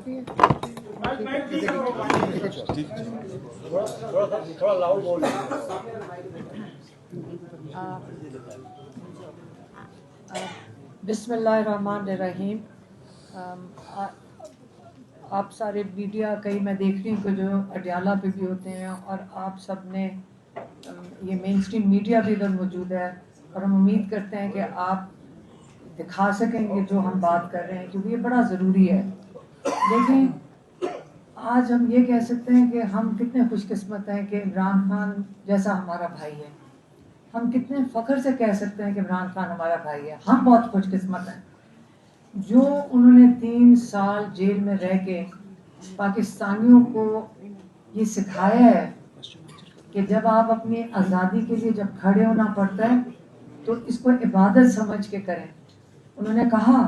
کافی ہے. بسم اللہ الرحمن الرحیم. آپ سارے میڈیا کئی میں دیکھ رہی ہوں کہ جو اڈیالہ پہ بھی ہوتے ہیں اور آپ سب نے یہ مین اسٹریم میڈیا بھی ادھر موجود ہے اور ہم امید کرتے ہیں کہ آپ دکھا سکیں گے جو ہم بات کر رہے ہیں کیونکہ یہ بڑا ضروری ہے. لیکن آج ہم یہ کہہ سکتے ہیں کہ ہم کتنے خوش قسمت ہیں کہ عمران خان جیسا ہمارا بھائی ہے. ہم کتنے فخر سے کہہ سکتے ہیں کہ عمران خان ہمارا بھائی ہے. ہم بہت خوش قسمت ہیں. جو انہوں نے 3 سال جیل میں رہ کے پاکستانیوں کو یہ سکھایا ہے کہ جب آپ اپنی آزادی کے لیے جب کھڑے ہونا پڑتا ہے تو اس کو عبادت سمجھ کے کریں. انہوں نے کہا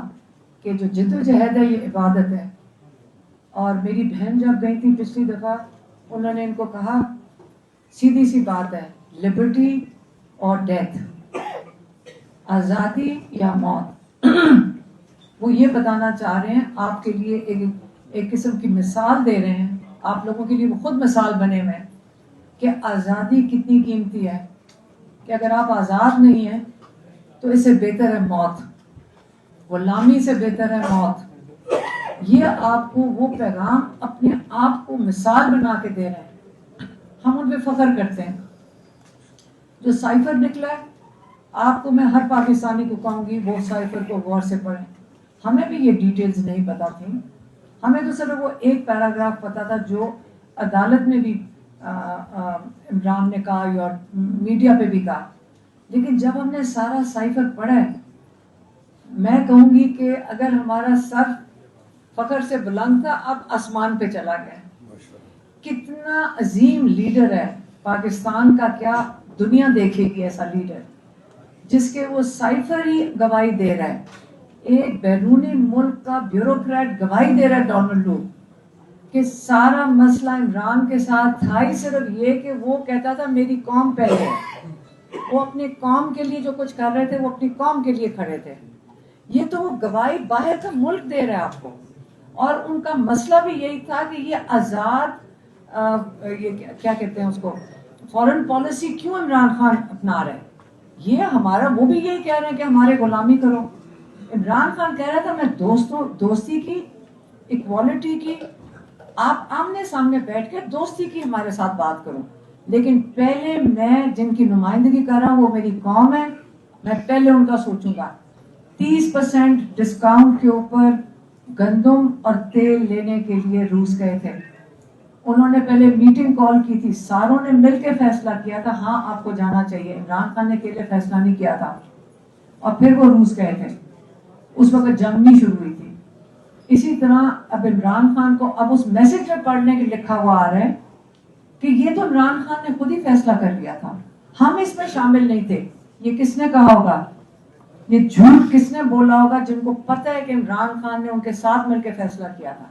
کہ جو جدوجہد ہے یہ عبادت ہے. اور میری بہن جب گئی تھی پچھلی دفعہ انہوں نے ان کو کہا سیدھی سی بات ہے, لبرٹی اور ڈیتھ, آزادی یا موت. وہ یہ بتانا چاہ رہے ہیں, آپ کے لیے ایک قسم کی مثال دے رہے ہیں, آپ لوگوں کے لیے وہ خود مثال بنے ہوئے ہیں کہ آزادی کتنی قیمتی ہے, کہ اگر آپ آزاد نہیں ہیں تو اس سے بہتر ہے موت, غلامی سے بہتر ہے موت. یہ آپ کو وہ پیغام اپنے آپ کو مثال بنا کے دے رہے ہیں. ہم ان پہ فخر کرتے ہیں. جو سائفر نکلا ہے, آپ کو میں ہر پاکستانی کو کہوں گی وہ سائفر کو غور سے پڑھیں. ہمیں بھی یہ ڈیٹیلز نہیں پتا تھی. ہمیں تو صرف وہ ایک پیراگراف پتا تھا جو عدالت میں بھی عمران نے کہا اور میڈیا پہ بھی کہا. لیکن جب ہم نے سارا سائفر پڑھا ہے, میں کہوں گی کہ اگر ہمارا سر فخر سے بلند تھا اب آسمان پہ چلا گیا. کتنا عظیم لیڈر ہے پاکستان کا, کیا دنیا دیکھے گی ایسا لیڈر جس کے وہ سائفر ہی گواہی دے رہا ہے. ایک بیرونی ملک کا بیوروکریٹ گواہی دے رہا ہے ڈونلڈ ٹرمپ کہ سارا مسئلہ عمران کے ساتھ تھا ہی صرف یہ کہ وہ کہتا تھا میری قوم پہلے ہے. وہ اپنی قوم کے لیے جو کچھ کر رہے تھے وہ اپنی قوم کے لیے کھڑے تھے. یہ تو وہ گواہی باہر کا ملک دے رہا ہے آپ کو. اور ان کا مسئلہ بھی یہی تھا کہ یہ آزاد یہ کیا کہتے ہیں اس کو, فورن پالیسی کیوں عمران خان اپنا رہے ہیں. یہ ہمارا, وہ بھی یہی کہہ رہے ہیں کہ ہمارے غلامی کرو. عمران خان کہہ رہا تھا میں دوستی کی, ایکوالٹی کی, آپ آمنے سامنے بیٹھ کے دوستی کی ہمارے ساتھ بات کرو. لیکن پہلے میں جن کی نمائندگی کر رہا ہوں وہ میری قوم ہے, میں پہلے ان کا سوچوں گا. 30% ڈسکاؤنٹ کے اوپر گندم اور تیل لینے کے لیے روس گئے تھے. انہوں نے پہلے میٹنگ کال کی تھی, ساروں نے مل کے فیصلہ کیا تھا ہاں آپ کو جانا چاہیے. عمران خان نے اکیلے فیصلہ نہیں کیا تھا. اور پھر وہ روس گئے تھے. اس وقت جنگ نہیں شروع ہوئی تھی. اسی طرح اب عمران خان کو اب اس میسج میں پڑھنے کے لکھا ہوا آ رہا ہے کہ یہ تو عمران خان نے خود ہی فیصلہ کر لیا تھا, ہم اس میں شامل نہیں تھے. یہ کس نے کہا ہوگا, یہ جھوٹ کس نے بولا ہوگا جن کو پتہ ہے کہ عمران خان نے ان کے ساتھ مل کے فیصلہ کیا تھا.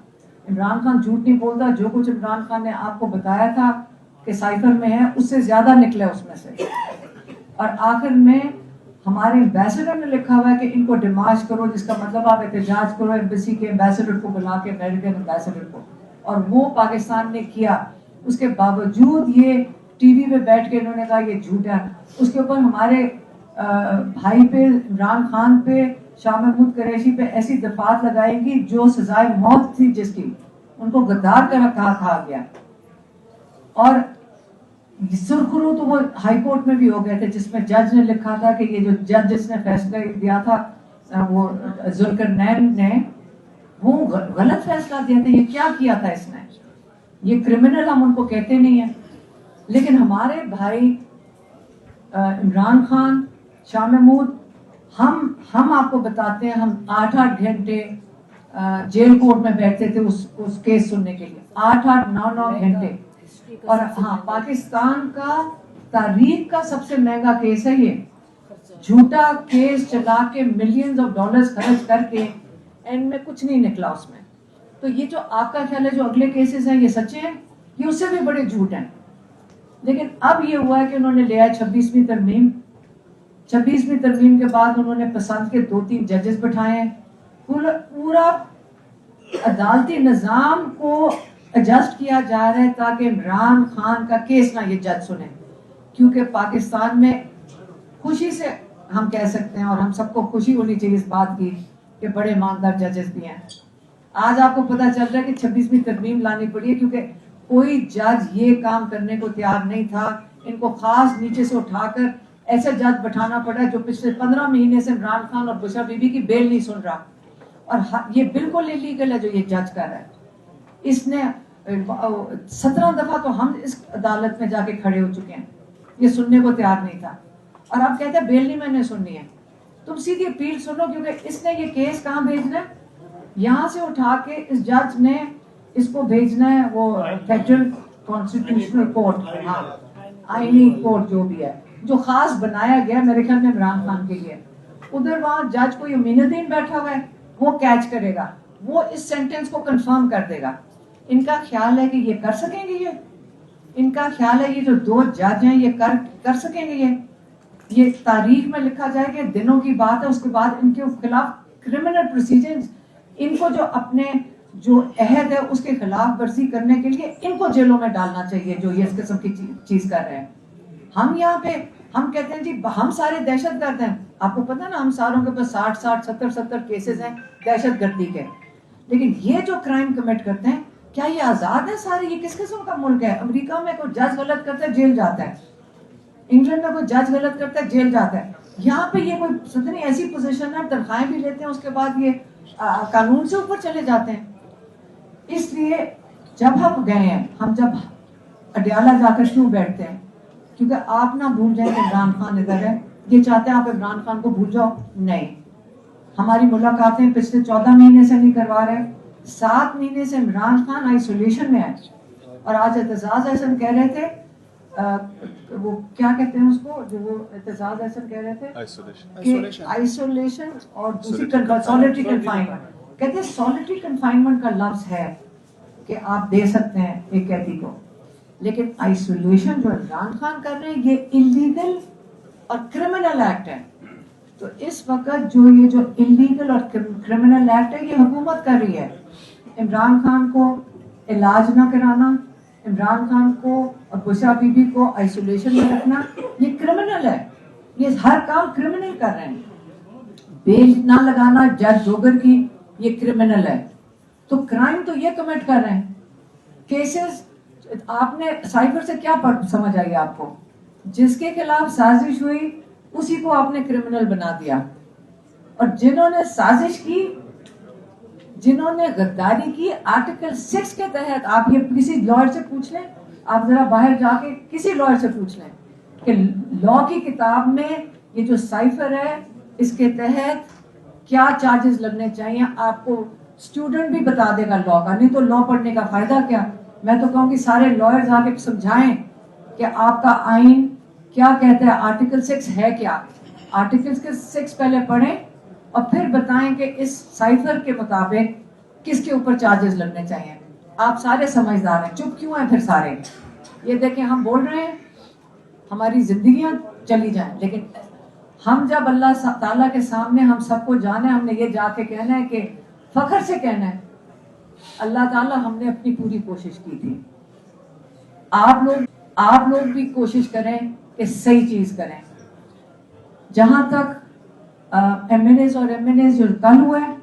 عمران خان جھوٹ نہیں بولتا. جو کچھ عمران خان نے آپ کو بتایا تھا کہ سائفر میں ہے اس سے زیادہ نکلا اس میں سے. اور آخر میں ہمارے ایمبیسڈر نے لکھا ہوا ہے کہ ان کو ڈیمارچ کرو, جس کا مطلب آپ احتجاج کرو ایمبیسی کے ایمبیسڈر کو بلا کے, امریکن ایمبیسڈر کو. اور وہ پاکستان نے کیا. اس کے باوجود یہ ٹی وی پہ بیٹھ کے انہوں نے کہا یہ جھوٹ ہے. اس کے اوپر ہمارے بھائی پہ, عمران خان پہ, شاہ محمود قریشی پہ ایسی دفعات لگائے گی جو سزائے موت تھی جس کی, ان کو غدار کہا گیا. اور سرخرو تو وہ ہائی کورٹ میں بھی ہو گئے تھے جس میں جج نے لکھا تھا کہ یہ جو جج جس نے فیصلہ دیا تھا وہ ذوالقرنین نے, وہ غلط فیصلہ دیا تھا. یہ کیا کیا تھا اس نے, یہ کرمنل ہم ان کو کہتے نہیں ہیں. لیکن ہمارے بھائی عمران خان, شاہ محمود, ہم آپ کو بتاتے ہیں, ہم 8 گھنٹے جیل کورٹ میں بیٹھتے تھے اس کیس سننے کے لیے. 9 گھنٹے. اور ہاں, پاکستان کا تاریخ کا سب سے مہنگا کیس ہے یہ. جھوٹا کیس چلا کے ملینز آف ڈالرز خرچ کر کے اینڈ میں کچھ نہیں نکلا اس میں. تو یہ جو آپ کا خیال ہے جو اگلے کیسز ہیں یہ سچے ہیں, یہ اس سے بھی بڑے جھوٹ ہیں. لیکن اب یہ ہوا ہے کہ انہوں نے لیا 26ویں ترمیم. 26ویں ترمیم کے بعد انہوں نے پسند کے 2-3 ججز بٹھائے ہیں. پورا عدالتی نظام کو ایڈجسٹ کیا جا رہا ہے تاکہ عمران خان کا کیس نہ یہ جج سنیں, کیونکہ پاکستان میں خوشی سے ہم کہہ سکتے ہیں اور ہم سب کو خوشی ہونی چاہیے اس بات کی کہ بڑے ایماندار ججز بھی ہیں. آج آپ کو پتہ چل رہا ہے کہ 26ویں ترمیم لانی پڑی ہے کیونکہ کوئی جج یہ کام کرنے کو تیار نہیں تھا. ان کو خاص نیچے سے اٹھا کر ایسے جج بٹھانا پڑا جو پچھلے 15 مہینے سے عمران خان اور بشرا بی بی کی بیل نہیں سن رہا, اور یہ بالکل انلیگل ہے جو یہ جج کر رہا ہے. اس نے 17 دفعہ تو ہم اس عدالت میں جا کے کھڑے ہو چکے ہیں, یہ سننے کو تیار نہیں تھا, اور آپ کہتے ہیں بیل نہیں میں نے سننی ہے. تم سیدھی اپیل سنو, کیونکہ اس نے یہ کیس کہاں بھیجنا ہے, یہاں سے اٹھا کے اس جج نے اس کو بھیجنا ہے وہ فیڈرل کانسٹیٹیوشنل کورٹ, ہاں آئینی کورٹ جو بھی ہے, جو خاص بنایا گیا میرے خیال میں عمران خان کے لیے. ادھر وہاں جج کوئی امین الدین بیٹھا ہوا ہے, وہ کیچ کرے گا, وہ اس سینٹنس کو کنفرم کر دے گا. ان کا خیال ہے کہ یہ کر سکیں گے, ان کا خیال ہے یہ جو 2 جج ہیں یہ کر سکیں گے. یہ تاریخ میں لکھا جائے کہ دنوں کی بات ہے. اس کے بعد ان کے خلاف کرمنل پروسیجرز, ان کو جو اپنے جو عہد ہے اس کے خلاف ورزی کرنے کے لیے ان کو جیلوں میں ڈالنا چاہیے جو یہ اس قسم کی چیز کر رہے ہیں. ہم یہاں پہ ہم کہتے ہیں جی ہم سارے دہشت گرد ہیں. آپ کو پتا نا ہم ساروں کے پاس 60 70 کیسز ہیں دہشت گردی کے, لیکن یہ جو کرائم کمٹ کرتے ہیں کیا یہ آزاد ہے سارے؟ یہ کس قسم کا ملک ہے؟ امریکہ میں کوئی جج غلط کرتا ہے جیل جاتا ہے, انگلینڈ میں کوئی جج غلط کرتا ہے جیل جاتا ہے. یہاں پہ یہ کوئی صدنی ایسی پوزیشن ہے, تنخواہیں بھی لیتے ہیں, اس کے بعد یہ قانون سے اوپر چلے جاتے ہیں. اس لیے جب ہم گئے ہیں, ہم جب اڈیالہ جا کر کیوں بیٹھتے ہیں, کیونکہ آپ نہ بھول جائیں کہ عمران خان ادھر ہے. یہ چاہتے ہیں آپ عمران خان کو بھول جاؤ, نہیں. ہماری ملاقاتیں پچھلے 14 مہینے سے نہیں کروا رہے, 7 مہینے سے عمران خان آئسولیشن میں ہے. اور آج اعتزاز احسن کہہ رہے تھے, وہ کیا کہتے ہیں اس کو, جو وہ اعتزاز احسن کہہ رہے تھے آئسولیشن اور دوسری سولیٹری کنفائنمنٹ, کہتے ہیں سولیٹری کنفائنمنٹ کا لفظ ہے کہ آپ دے سکتے ہیں ایک قیدی کو, لیکن آئسولیشن جو عمران خان کر رہے ہیں یہ انلیگل اور کرمنل ایکٹ ہے. تو اس وقت جو یہ جو انلیگل اور کرمنل ایکٹ ہے یہ حکومت کر رہی ہے. عمران خان کو علاج نہ کرانا, عمران خان کو اور بشرا بی بی کو آئسولیشن میں رکھنا, یہ کرمنل ہے. یہ ہر کام کرمنل کر رہے ہیں. بیل نہ لگانا جج جوگر کی, یہ کرمنل ہے. تو کرائم تو یہ کمٹ کر رہے ہیں. کیسز آپ نے سائبر سے کیا سمجھ آئی آپ کو, جس کے خلاف سازش ہوئی اسی کو آپ نے کرمنل بنا دیا, اور جنہوں نے سازش کی, جنہوں نے غداری کی, آرٹیکل 6 کے تحت, آپ یہ کسی لائر سے پوچھ لیں, آپ ذرا باہر جا کے کسی لائر سے پوچھ لیں کہ لا کی کتاب میں یہ جو سائفر ہے اس کے تحت کیا چارجز لگنے چاہیے. آپ کو اسٹوڈنٹ بھی بتا دے گا لا کا, نہیں تو لا پڑھنے کا فائدہ کیا. میں تو کہوں کہ سارے لائرز آ کے سمجھائیں کہ آپ کا آئین کیا کہتا ہے, آرٹیکل 6 ہے کیا. آرٹیکل 6 پہلے پڑھیں اور پھر بتائیں کہ اس سائفر کے مطابق کس کے اوپر چارجز لگنے چاہیے. آپ سارے سمجھدار ہیں, چپ کیوں ہیں پھر سارے؟ یہ دیکھیں ہم بول رہے ہیں ہماری زندگیاں چلی جائیں, لیکن ہم جب اللہ تعالیٰ کے سامنے ہم سب کو جانے, ہم نے یہ جا کے کہنا ہے کہ فخر سے کہنا ہے اللہ تعالیٰ ہم نے اپنی پوری کوشش کی تھی. آپ لوگ بھی کوشش کریں کہ صحیح چیز کریں. جہاں تک ایم این ایز اور ایم این ایز جو کل ہوا ہے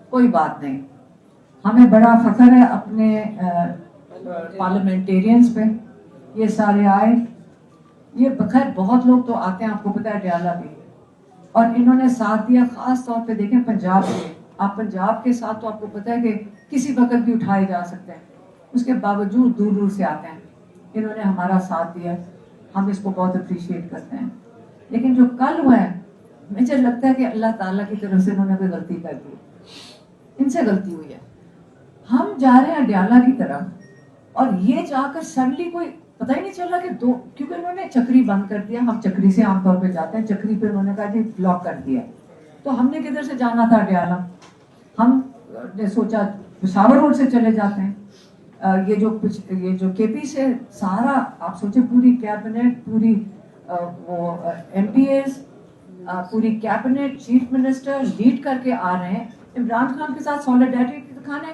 کوئی بات نہیں, ہمیں بڑا فخر ہے اپنے پارلیمنٹیرینز پہ. یہ سارے آئے, یہ بخیر بہت لوگ تو آتے ہیں, آپ کو پتا ہے ڈیالہ بھی, اور انہوں نے ساتھ دیا. خاص طور پہ دیکھیں پنجاب سے, آپ پنجاب کے ساتھ تو آپ کو پتا ہے کہ کسی وقت بھی اٹھائے جا سکتے ہیں, اس کے باوجود دور دور سے آتے ہیں. انہوں نے ہمارا ساتھ دیا, ہم اس کو بہت اپریشیٹ کرتے ہیں. لیکن جو کل ہوا ہے مجھے لگتا ہے کہ اللہ تعالیٰ کی طرف سے انہوں نے کوئی غلطی کر دی, ان سے غلطی ہوئی ہے. ہم جا رہے ہیں ڈیالہ کی طرف, اور یہ جا کر سڈنلی کوئی پتہ ہی نہیں چلا کہ کیونکہ انہوں نے چکری بند کر دیا. ہم چکری سے عام طور پہ جاتے ہیں, چکری پہ انہوں نے کہا جی بلاک کر دیا. تو ہم نے کدھر سے جانا تھا ڈیالہ, ہم نے سوچا پشاور روڈ سے چلے جاتے ہیں. یہ جو کے پی سے سارا آپ سوچے پوری کیبنٹ, پوری وہ ایم پی ایز, پوری کیبنٹ, چیف منسٹر لیڈ کر کے آ رہے ہیں عمران خان کے ساتھ سولیڈیرٹی دکھانے.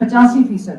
85%।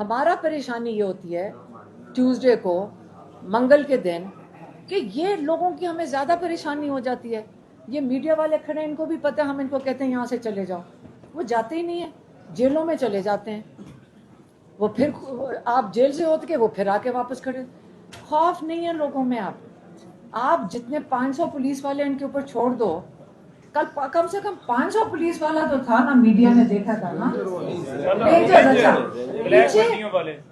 ہمارا پریشانی یہ ہوتی ہے ٹیوزڈے کو, منگل کے دن, کہ یہ لوگوں کی ہمیں زیادہ پریشانی ہو جاتی ہے. یہ میڈیا والے کھڑے ہیں, ان کو بھی پتہ ہے, ہم ان کو کہتے ہیں یہاں سے چلے جاؤ, وہ جاتے ہی نہیں ہیں, جیلوں میں چلے جاتے ہیں. وہ پھر آپ جیل سے ہوتے کہ وہ پھر آ کے واپس کھڑے. خوف نہیں ہے لوگوں میں. آپ جتنے 500 پولیس والے ان کے اوپر چھوڑ دو, کل کم سے کم 500 پولیس والا تو تھا نا, میڈیا نے دیکھا تھا نا.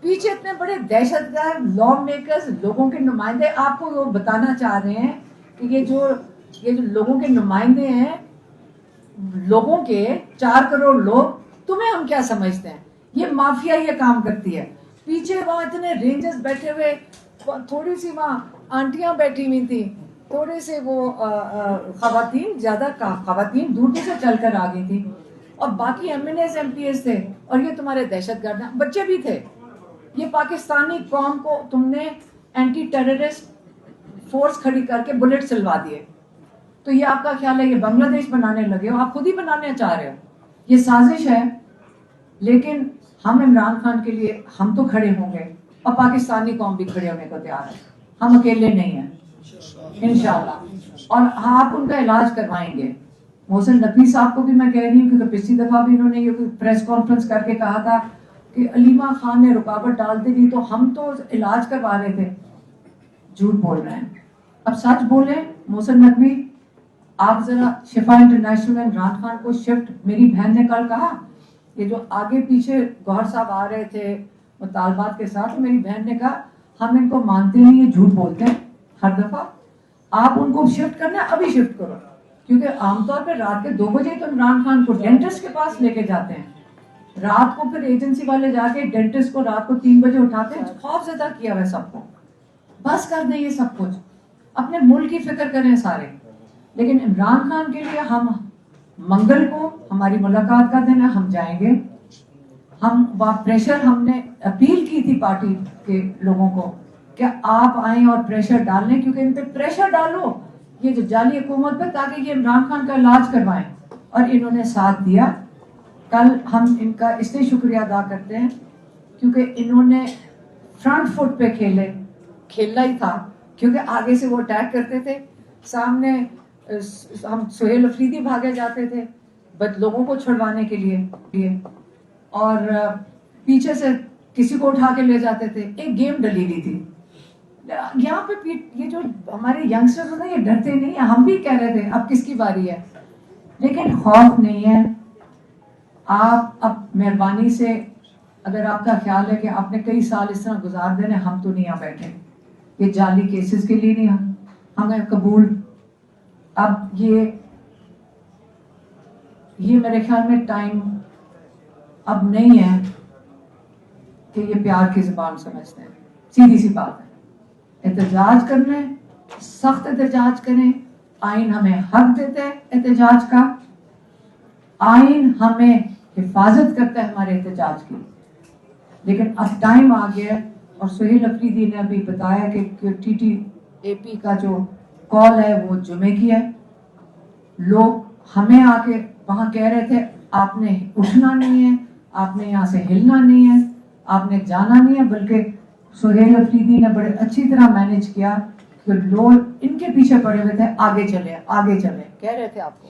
پیچھے اتنے بڑے دہشت گرد لا میکرز, لوگوں کے نمائندے. آپ کو وہ بتانا چاہ رہے ہیں کہ یہ جو لوگوں کے نمائندے ہیں, لوگوں کے 4 کروڑ لوگ, تمہیں ہم کیا سمجھتے ہیں؟ یہ مافیا یہ کام کرتی ہے. پیچھے وہاں اتنے رینجرز بیٹھے ہوئے, تھوڑی سی وہاں آنٹیاں بیٹھی ہوئی تھی, تھوڑے سے وہ خواتین, زیادہ خواتین دور سے چل کر آ گئی تھی, اور باقی M N As M P S تھے, اور یہ تمہارے دہشت گرد ہیں, بچے بھی تھے. یہ پاکستانی قوم کو تم نے اینٹی ٹیررسٹ فورس کھڑی کر کے بلٹ چلوا دیے. تو یہ آپ کا خیال ہے یہ بنگلہ دیش بنانے لگے ہو؟ آپ خود ہی بنانے چاہ رہے ہو. یہ سازش ہے. لیکن ہم عمران خان کے لیے ہم تو کھڑے ہوں گے, اور پاکستانی قوم بھی کھڑے ہونے کو تیار ہے. ہم اکیلے نہیں ہیں انشاءاللہ. اور آپ ان کا علاج کروائیں گے. محسن نقوی صاحب کو بھی میں کہہ رہی ہوں, کیونکہ پچھلی دفعہ بھی انہوں نے یہ پریس کانفرنس کر کے کہا تھا کہ علیمہ خان نے رکاوٹ ڈال دی تھی, تو ہم تو علاج کروا رہے تھے. جھوٹ بول رہے ہیں. اب سچ بولیں. محسن نقوی, آپ ذرا شفا انٹرنیشنل میں عمران خان کو شفٹ, میری بہن نے کل کہا, یہ جو آگے پیچھے گوہر صاحب آ رہے تھے مطالبات کے ساتھ, میری بہن نے کہا ہم ان کو مانتے نہیں, یہ جھوٹ بولتے ہیں ہر دفعہ. آپ ان کو شفٹ کرنا ہے, ابھی شفٹ کرو. کیونکہ عام طور پہ رات کے 2 بجے تو عمران خان کو ڈینٹسٹ کے پاس لے کے جاتے ہیں, رات کو پھر ایجنسی والے جا کے ڈینٹسٹ کو رات کو 3 بجے اٹھاتے ہیں. خوف زدہ کیا ہوا ہے سب کو. بس کر دیں یہ سب کچھ, اپنے ملک کی فکر کریں سارے. لیکن عمران خان کے لیے ہم منگل کو ہماری ملاقات کا دن ہے, ہم جائیں گے. ہم پریشر, ہم نے اپیل کی تھی پارٹی کے لوگوں کو کہ آپ آئیں اور پریشر ڈالیں, کیونکہ ان پہ پریشر ڈالو یہ جو جعلی حکومت پہ, تاکہ یہ عمران خان کا علاج کروائیں. اور انہوں نے ساتھ دیا. کل ہم ان کا اس لیے شکریہ ادا کرتے ہیں کیونکہ انہوں نے فرنٹ فٹ پہ کھیلنا ہی تھا, کیونکہ آگے سے وہ اٹیک کرتے تھے, سامنے ہم سہیل افریدی بھاگے جاتے تھے بس لوگوں کو چھڑوانے کے لیے, اور پیچھے سے کسی کو اٹھا کے لے جاتے تھے. ایک گیم ڈلی ہوئی تھی یہاں پہ. یہ جو ہمارے ینگسٹر ہوتے ہیں یہ ڈرتے نہیں ہیں. ہم بھی کہہ رہے تھے اب کس کی باری ہے, لیکن خوف نہیں ہے. آپ اب مہربانی سے, اگر آپ کا خیال ہے کہ آپ نے کئی سال اس طرح گزار دینے, ہم تو نہیں یہاں بیٹھے. یہ جعلی کیسز کے لیے نہیں ہمیں قبول. اب یہ میرے خیال میں ٹائم اب نہیں ہے کہ یہ پیار کی زبان سمجھتے ہیں. سیدھی سی بات ہے, احتجاج کرنا ہے, سخت احتجاج کریں. آئین ہمیں حق دیتا ہے احتجاج کا, آئین ہمیں حفاظت کرتا ہے ہمارے احتجاج کی. لیکن اب ٹائم آ گیا, اور سہیل افریدی نے ابھی بتایا کہ ٹی ٹی اے پی کا جو کال ہے وہ جمعے کی ہے. لوگ ہمیں آ کے وہاں کہہ رہے تھے آپ نے اٹھنا نہیں ہے, آپ نے یہاں سے ہلنا نہیں ہے, آپ نے جانا نہیں ہے. بلکہ سہیل افریدی نے بڑے اچھی طرح مینج کیا کہ لوگ ان کے پیچھے پڑے ہوئے تھے, آگے چلے کہہ رہے تھے آپ کو.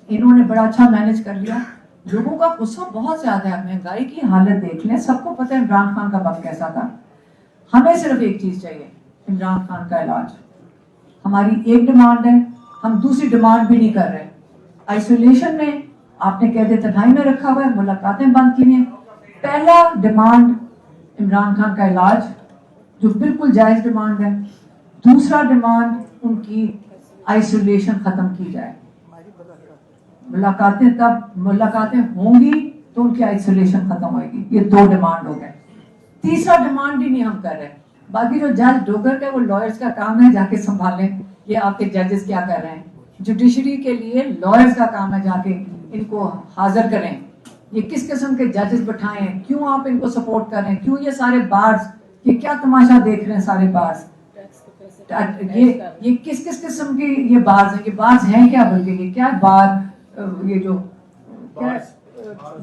انہوں نے بڑا اچھا مینج کر لیا. لوگوں کا غصہ بہت زیادہ ہے, مہنگائی کی حالت دیکھ لیں, سب کو پتہ ہے عمران خان کا وقت کیسا تھا. ہمیں صرف ایک چیز چاہیے, عمران خان کا علاج. ہماری ایک ڈیمانڈ ہے, ہم دوسری ڈیمانڈ بھی نہیں کر رہے. آئسولیشن میں آپ نے قید تنہائی میں رکھا ہوا ہے, ملاقاتیں بند کی ہیں. پہلا ڈیمانڈ عمران خان کا علاج, جو بالکل جائز ڈیمانڈ ہے. دوسرا ڈیمانڈ ان کی آئسولیشن ختم کی جائے. ملاقاتیں ہوں گی تو ان کی آئسولیشن ختم ہوئے گی. یہ 2 ڈیمانڈ ہو گئے. تیسرا ڈیمانڈ ہی نہیں ہم کر رہے. باقی جو جج ڈوگر کا وہ لائرز کا کام ہے جا کے سنبھالیں, یہ آپ کے ججز کیا کر رہے ہیں. جوڈیشری کے لیے لائرز کا کام ہے جا کے ان کو حاضر کریں. یہ کس قسم کے ججز بٹھائے ہیں, کیوں آپ ان کو سپورٹ کر رہے ہیں, کیوں یہ سارے بارز, یہ کیا تماشا دیکھ رہے ہیں سارے بارز. یہ کس قسم کے یہ بارز ہیں, یہ بارز ہیں کیا, بلکہ یہ کیا بار, یہ جو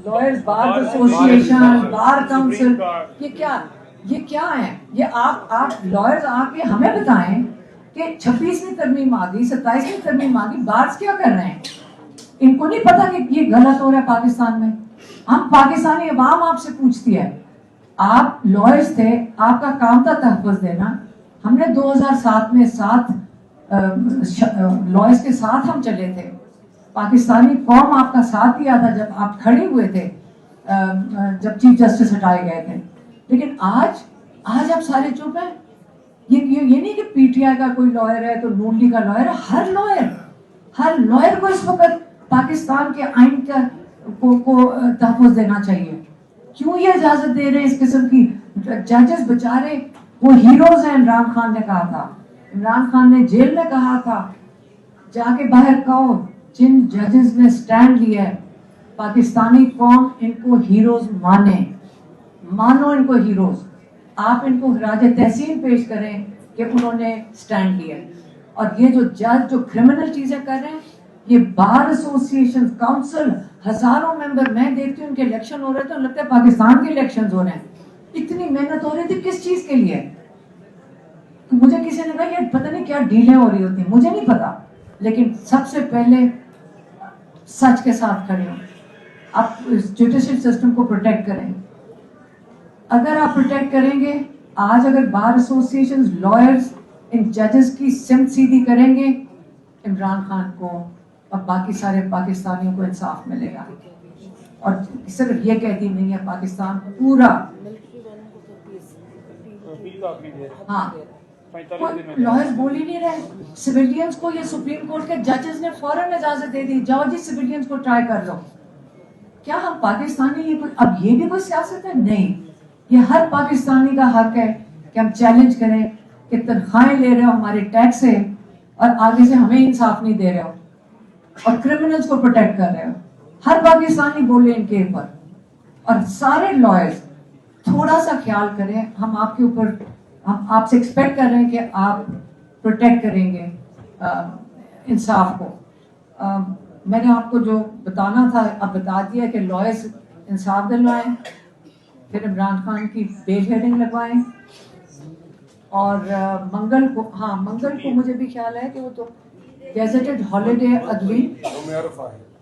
لائرز بار ایسوسیشن، بار کاؤنسل، یہ کیا ہے؟ یہ آپ لائرز آ کے ہمیں بتائیں کہ 26ویں ترمیم آ گئی، 27ویں ترمیم آ گئی، بارز کیا کر رہے ہیں؟ ان کو نہیں پتا کہ یہ غلط ہو رہا ہے پاکستان میں؟ ہم پاکستانی عوام آپ سے پوچھتی ہے، آپ لائرز تھے، آپ کا کام تھا تحفظ دینا. ہم نے 2007 میں 7 لائرز کے ساتھ ہم چلے تھے. پاکستانی قوم آپ کا ساتھ دیا تھا جب آپ کھڑے ہوئے تھے، جب چیف جسٹس ہٹائے گئے تھے. لیکن آج آپ سارے چپ ہیں. یہ نہیں کہ پی ٹی آئی کا کوئی لائر ہے تو نون لیگ کا لائر ہے. ہر لائر کو اس وقت پاکستان کے آئین کو تحفظ دینا چاہیے. کیوں یہ اجازت دے رہے ہیں اس قسم کی؟ ججز بچارے وہ ہیروز ہیں. عمران خان نے کہا تھا، عمران خان نے جیل میں کہا تھا، جا کے باہر کہو جن ججز نے سٹینڈ لیا ہے، پاکستانی قوم ان کو ہیروز مانو ان کو ہیروز. آپ ان کو خراج تحسین پیش کریں کہ انہوں نے سٹینڈ لیا. اور یہ جو جج جو کرمنل چیزیں کر رہے ہیں، یہ بار ایسوسیشن، کاؤنسل، ہزاروں ممبر، میں دیکھتی ہوں ان کے الیکشن ہو رہے تھے، لگتا ہے پاکستان کے الیکشن ہو رہے ہیں. اتنی محنت ہو رہی تھی کس چیز کے لیے؟ مجھے کسی نے کہا یہ پتہ نہیں کیا ڈیلیں ہو رہی ہوتی ہیں، مجھے نہیں پتا. لیکن سب سے پہلے سچ کے ساتھ کھڑے ہوں. آپ جوڈیشل سسٹم کو پروٹیکٹ کریں. اگر آپ پروٹیکٹ کریں گے، آج اگر بار ایسوسیشن، لائرز ان ججز کی سمت سیدھی کریں گے، عمران خان کو اور باقی سارے پاکستانیوں کو انصاف ملے گا. اور صرف یہ کہتی نہیں ہے، پاکستان پورا. ہاں، لائرز بول ہی نہیں رہے. سویلینز کو یہ سپریم کورٹ کے ججز نے فوراً اجازت دے دی، جاؤ جی سویلینز کو ٹرائی کر لو. کیا ہم پاکستانی اب یہ بھی کوئی سیاست ہے؟ نہیں. یہ ہر پاکستانی کا حق ہے کہ ہم چیلنج کریں کہ تنخواہیں لے رہے ہو ہمارے ٹیکس سے، اور آگے سے ہمیں انصاف نہیں دے رہے ہو اور کرمنلز کو پروٹیکٹ کر رہے ہو. ہر پاکستانی بولے ان کے اوپر. اور سارے لائرز تھوڑا سا خیال کریں. ہم آپ کے اوپر، ہم آپ سے ایکسپیکٹ کر رہے ہیں کہ آپ پروٹیکٹ کریں گے انصاف کو. میں نے آپ کو جو بتانا تھا اب بتا دیا کہ لائرز انصاف دلوائیں، پھر عمران خان کی بیل ہیئرنگ لگوائیں. اور منگل کو مجھے بھی خیال ہے کہ وہ تو گیزیٹڈ ہالیڈے اگلی،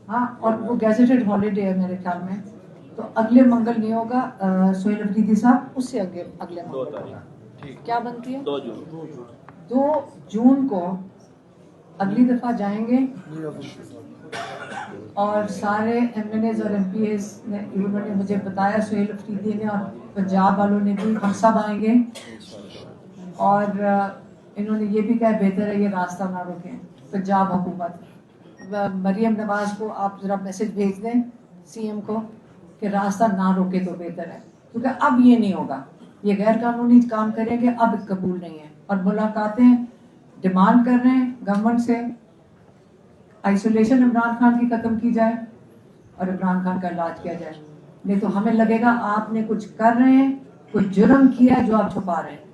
ہاں، اور وہ گیزیٹڈ ہالیڈے ہے میرے خیال میں، تو اگلے منگل نہیں ہوگا سہیل افریدی صاحب، اس سے اگلے منگل ہوگا. کیا بنتی ہے 2 جون کو اگلی دفعہ جائیں گے. اور سارے ایم این ایز اور ایم پی ایز نے، انہوں نے مجھے بتایا، سہیل افریدی نے اور پنجاب والوں نے بھی، ہم سب آئیں گے. اور انہوں نے یہ بھی کہا بہتر ہے یہ راستہ نہ روکیں. پنجاب حکومت، مریم نواز کو آپ ذرا میسج بھیج دیں سی ایم کو کہ راستہ نہ روکے تو بہتر ہے، کیونکہ اب یہ نہیں ہوگا. یہ غیر قانونی کام کریں گے، اب قبول نہیں ہے. اور ملاقاتیں ڈیمانڈ کر رہے ہیں گورنمنٹ سے، آئسولیشن عمران خان کی ختم کی جائے اور عمران خان کا علاج کیا جائے. نہیں تو ہمیں لگے گا آپ نے کچھ کر رہے ہیں، کوئی جرم کیا ہے جو آپ چھپا رہے ہیں.